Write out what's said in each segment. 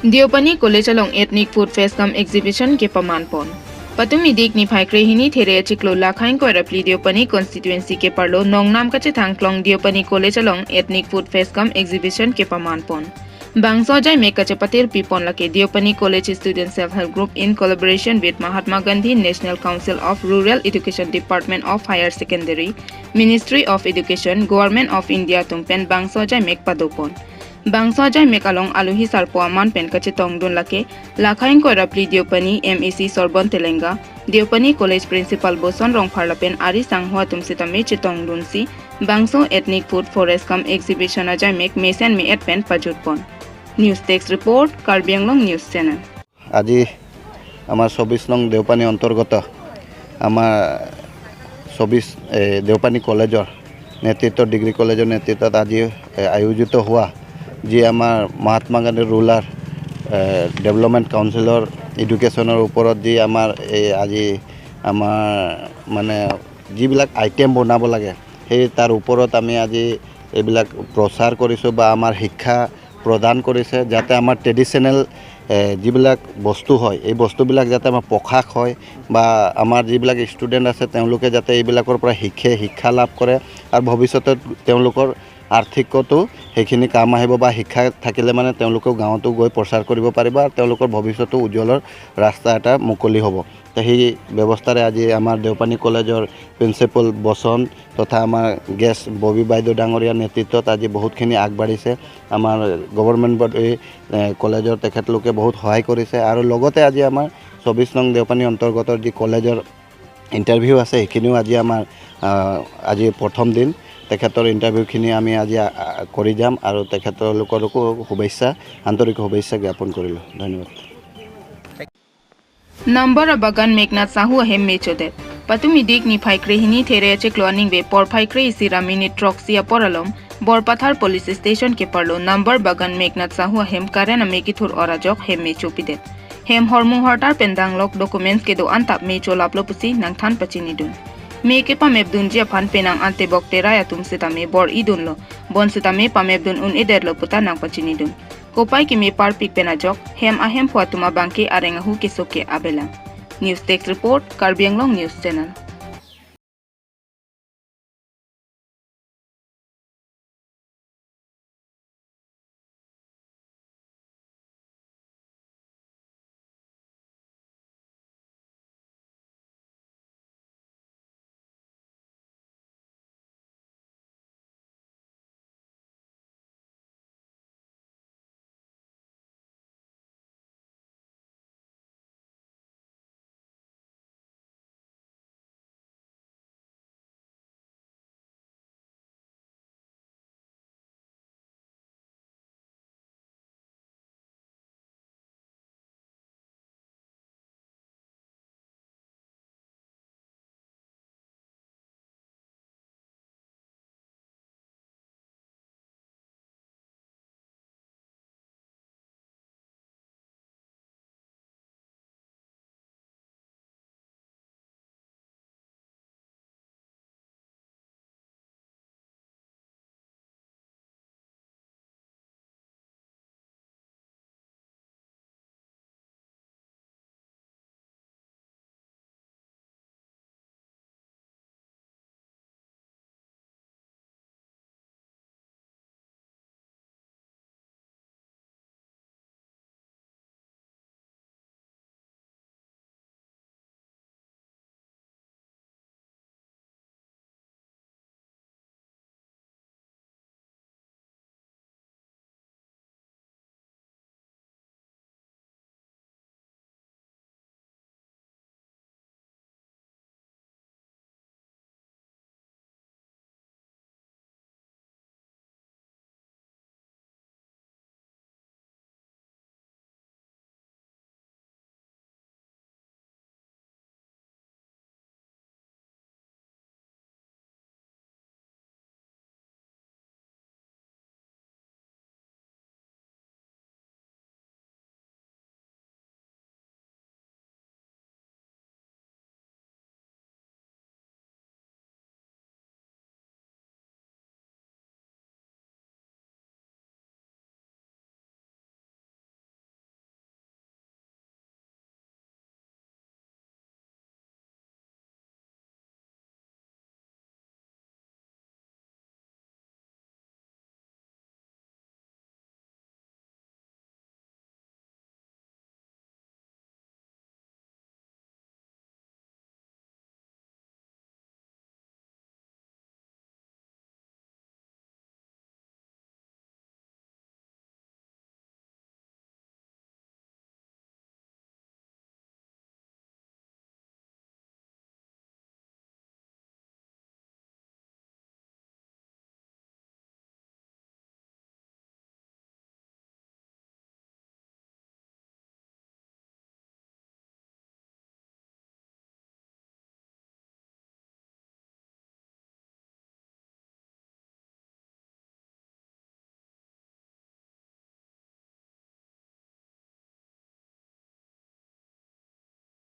दियोपनी college along ethnic food fest cum exhibition के पमानपन पतुमी दिक नि फाइक्रे हिनी थेरे चिक्लो लाखाइन को रपली दियोपनी कॉन्स्टिट्यूएंसी के परलो नोंगनाम कचे थांगक्लोंग Deopani college along ethnic food fest cum exhibition के पमानपन बांगसो जाय में कचे पतिर पिपन लके Deopani college student self help group in collaboration with Mahatma Gandhi national council of rural education department of higher secondary ministry of education government of India तुंगपेन बांगसो जाय में पदोपन बांगसो जाय मेकालोंग आलुही सारपोआ मान पेन कचे तोंगदुन लके लाखाइन को रपली Deopani MEC Sarban Telenga Deopani college principal बोसन रोंग फारलापेन आरी सांगहुआ तुमसितमे चितोंगदुन सी बांगसो ethnic food forest cum exhibition जाय मेक मेसन में एट पेन पजुटपन news text report Karbi Anglong news channel আজি আমার 24 নং দেওপানী অন্তর্গত আমার 24 দেওপানী কলেজৰ নেতৃত্ব ডিগ্ৰী কলেজৰ নেতৃত্বত আজি আয়োজিত হোৱা যি আমাৰ মহাত্মা গান্ধী ৰুলাৰ ডেভেলপমেণ্ট কাউন্সিলৰ এডুকেশ্যনৰ ওপৰত যি আমাৰ আজি আমাৰ মানে যিবিলাক আইটেম বনাব লাগে সেই তাৰ ওপৰত আমি আজি এইবিলাক প্ৰচাৰ কৰিছোঁ বা আমাৰ শিক্ষা প্ৰদান কৰিছে যাতে আমাৰ ট্ৰেডিশনাল যিবিলাক বস্তু হয় এই বস্তুবিলাক যাতে আমাৰ পোখাক হয় বা আমাৰ যিবিলাক ষ্টুডেণ্ট আছে তেওঁলোকে যাতে এইবিলাকৰ পৰা শিক্ষা লাভ কৰে আৰু ভৱিষ্যতত তেওঁলোকৰ আৰ্থিকতো সেইখিনি কাম আহিব বা শিক্ষা থাকিলে মানে তেওঁলোকে গাঁৱতো গৈ প্ৰচাৰ কৰিব পাৰিব আৰু তেওঁলোকৰ ভৱিষ্যতো উজ্জ্বলৰ ৰাস্তা এটা মুকলি হ'ব তো সেই ব্যৱস্থাৰে আজি আমাৰ দেওপানী কলেজৰ প্ৰিন্সিপাল বসন তথা আমাৰ গেষ্ট ববি বাইদেউ ডাঙৰীয়াৰ নেতৃত্বত আজি বহুতখিনি আগবাঢ়িছে আমাৰ গভৰ্ণমেণ্ট কলেজৰ তেখেতলোকে বহুত সহায় কৰিছে আৰু লগতে আজি আমাৰ 24 নং দেওপানী অন্তৰ্গত যি কলেজৰ ইণ্টাৰভিউ আছে সেইখিনিও আজি আমাৰ আজি প্ৰথম দিন তেখেতৰ ইণ্টাৰভিউখিনি আমি আজি কৰি যাম আৰু তেখেতলোককো শুভেচ্ছা আন্তৰিক শুভেচ্ছা জ্ঞাপন কৰিলোঁ ধন্যবাদ नंबर बगन मेघनाथ साहू अहेम मेचोदे पतुमी दिक नि फाइक्रे हिनी थेरे चिक्लोनिंग वे पर फाइक्रे इसिरा मिनिट ट्रॉक्सिया परलम बोरपथार पुलिस स्टेशन के परलो नंबर बगन मेघनाथ साहू अहेम कारण मेकिथुर औराजक हेम मेचोपिदे हेम हरमु हरतार पेंदांगलक डॉक्यूमेंट्स के दो अंताप मेचो लापलो पुसी नंगथान पचिनिदुन मेके पामेबदुन जे फान पेनांग अंते बक्तेरा या तुमसितामे बोर इदुनलो बनसितामे पामेबदुन उन इदेरलो पुता नंग पचिनिदुन कोपाई की मे पार पिक पेनाजक हेम अहेम फुआतुमा बांके आरेंगाहू के सोके आबेला news text report Karbi Anglong news channel.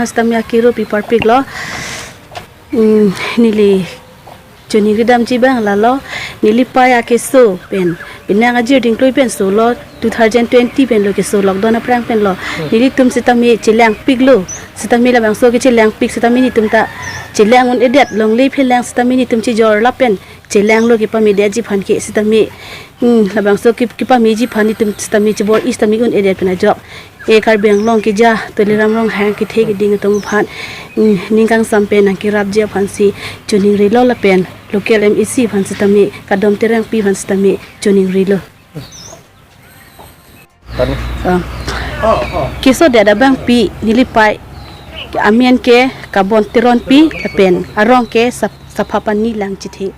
Hastamia kiro pipar piglo nili Joni ridam jibang lalo nili paya keso pen binang aji dingkloi pen solo 2020 pen lo keso lockdown aprang pen lo nili tum sitami chilang piglo sitami la bang so ke chilang pig sitami ni tum ta chilang un edet long le phelang sitami ni tum chi jor la pen chilang lo ke pa media ji phan ke sitami la bang so ke pa mi ji phan ni tum sitami chi bor istami un edet pen job e Karbi Anglong ki ja toliram rong hang ki the ki ding tum phan ningkang sampe nang ki rap je phan si chuning ri lo la pen local MEC phan sitami kadom terang pi phan sitami chuning ri lo kiso de da bang pi nilipai amian ke kabon tiron pi la pen arong ke sapapan ni lang chithe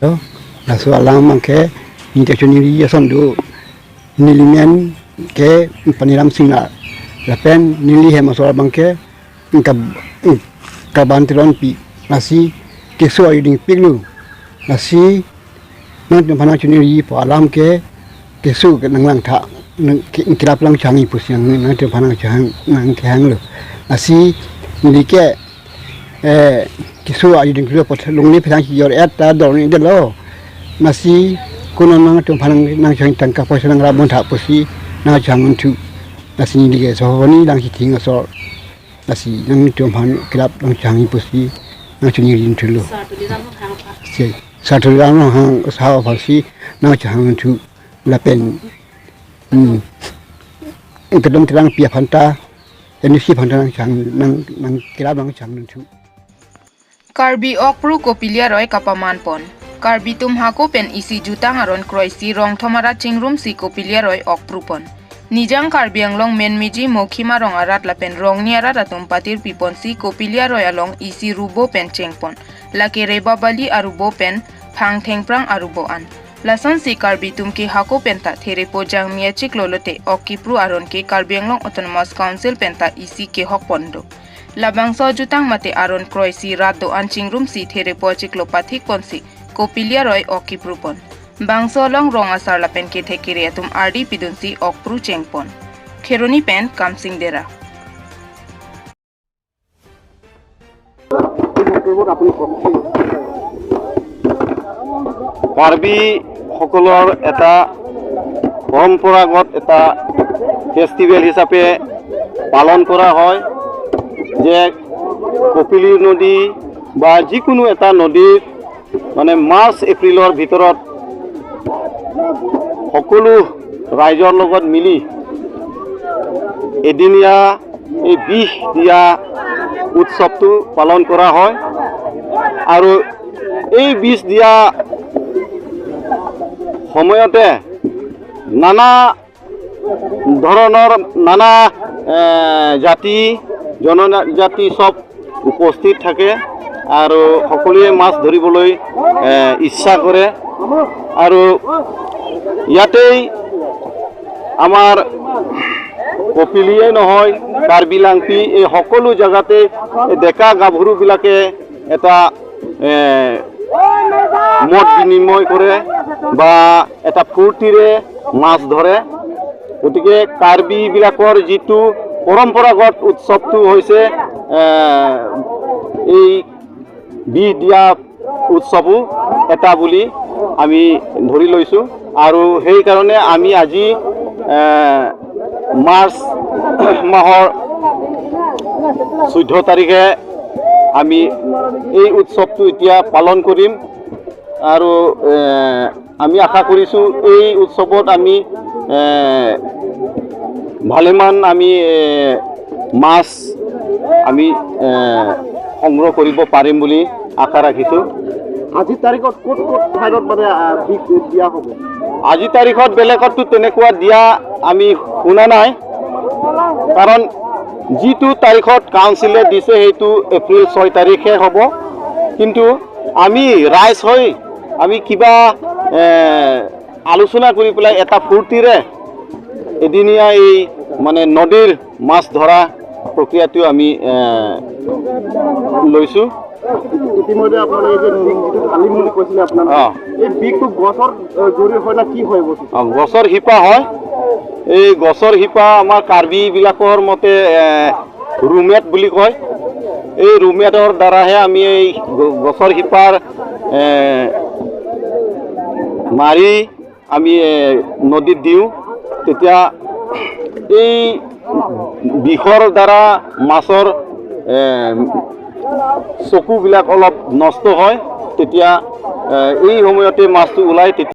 đó là số alam mang ke ni te chuning ri son do nilimian ke paniram singla la pen nili he masora bangke ka bantiron pi nasi ke so ayuding piglu nasi nang pana chuni po alam ke so ke nanglang tha kirap lang changi pusiang nang te pana chang nang khang lu nasi nili ke ke so ayuding lu po lungni phang chi yor at ta dor ni de lo nasi kuno nang te pana nang chang tangka po sang rabon tha pusi na jangan tu nasi ni ke so ni lang ki ting so nasi nang tu han krap nang jangi pusi na chuni rin tu lo sa tu ram hang sa fa si na jangan tu la pen kedom terang pia phanta ini si phanta nang krap nang jangan tu Karbi okpru kopilia roy kapaman pon Karbi tum hako pen isi jutang aron kroisi rong thomara chingrum si kopilia roy okpru pon Nijang Karbi Anglong men miji mokhima rong arat la pen rong ni arat atum patir pipon si kopilia roy along isi rubo pen chengpon lake reba bali arubo pen phang thengprang arubo an lason si Karbi tum ki hako penta there pojang miachik lolote okipru aron ke Karbi Anglong Autonomous Council penta isi ke hok pondo labang so jutang mate aron kroisi rado an chingrum si there pojik lopathik ponsi kopilia roy okipru pon Bangso long rong asar la pen ke thekire atum RD pidunsi okpru chengpon Kheroni pen kamsing dera Karbi সকলৰ এটা পৰম্পৰাগত এটা festival হিচাপে পালন কৰা হয় যে কপিলী নদী বা যিকোনো এটা নদীৰ মানে মাৰ্চ এপ্ৰিলৰ ভিতৰত সকলো ৰাইজৰ লগত মিলি এদিনীয়া এই বিষ দিয়া উৎসৱটো পালন কৰা হয় আৰু এই বিষ দিয়া সময়তে নানা ধৰণৰ নানা জাতি জনজাতি সব উপস্থিত থাকে আৰু সকলোৱে মাছ ধৰিবলৈ ইচ্ছা কৰে আৰু ইয়াতেই আমাৰ কপিলিয়ে নহয় কাৰ্বি লাংপি এই সকলো জায়গাতে ডেকা গাভৰুবিলাকে এটা মত বিনিময় কৰে বা এটা ফূৰ্তিৰে মাছ ধৰে গতিকে কাৰ্বিবিলাকৰ যিটো পৰম্পৰাগত উৎসৱটো হৈছে এই বিষ দিয়া উৎসৱো এটা বুলি আমি ধৰি লৈছোঁ আৰু সেইকাৰণে আমি আজি মাৰ্চ মাহৰ 14 তাৰিখে আমি এই উৎসৱটো এতিয়া পালন কৰিম আৰু আমি আশা কৰিছোঁ এই উৎসৱত আমি ভালেমান আমি মাছ আমি সংগ্ৰহ কৰিব পাৰিম বুলি আশা ৰাখিছোঁ আজি তাৰিখত ক'ত ঠাইত মানে বিষ দিয়া হ'ব আজি তাৰিখত বেলেগতো তেনেকুৱা দিয়া আমি শুনা নাই কাৰণ যিটো তাৰিখত কাউন্সিলে দিছে সেইটো এপ্ৰিল 6 তাৰিখে হ'ব কিন্তু আমি ৰাইজ হৈ আমি কিবা আলোচনা কৰি পেলাই এটা ফূৰ্তিৰে এদিনীয়া এই মানে নদীৰ মাছ ধৰা প্ৰক্ৰিয়াটো আমি লৈছোঁ ইতিমধ্যে আপোনালোকে যে বিগটো ঢালিম বুলি কৈছিলে আপোনালোকে এই বিগটো গছৰ জৰি হয় না কি হয় গছৰ শিপা হয় এই গছৰ শিপা আমাৰ কাৰ্বিবিলাকৰ মতে ৰুমেট বুলি কয়। এই ৰুমেটৰ দ্বাৰাহে আমি এই গছৰ শিপাৰ মাৰি আমি নদীত দিওঁ। তেতিয়া এই বিষৰ দ্বাৰা মাছৰ চকুবিলাক অলপ নষ্ট হয়। তেতিয়া এই সময়তে মাছটো ওলায়।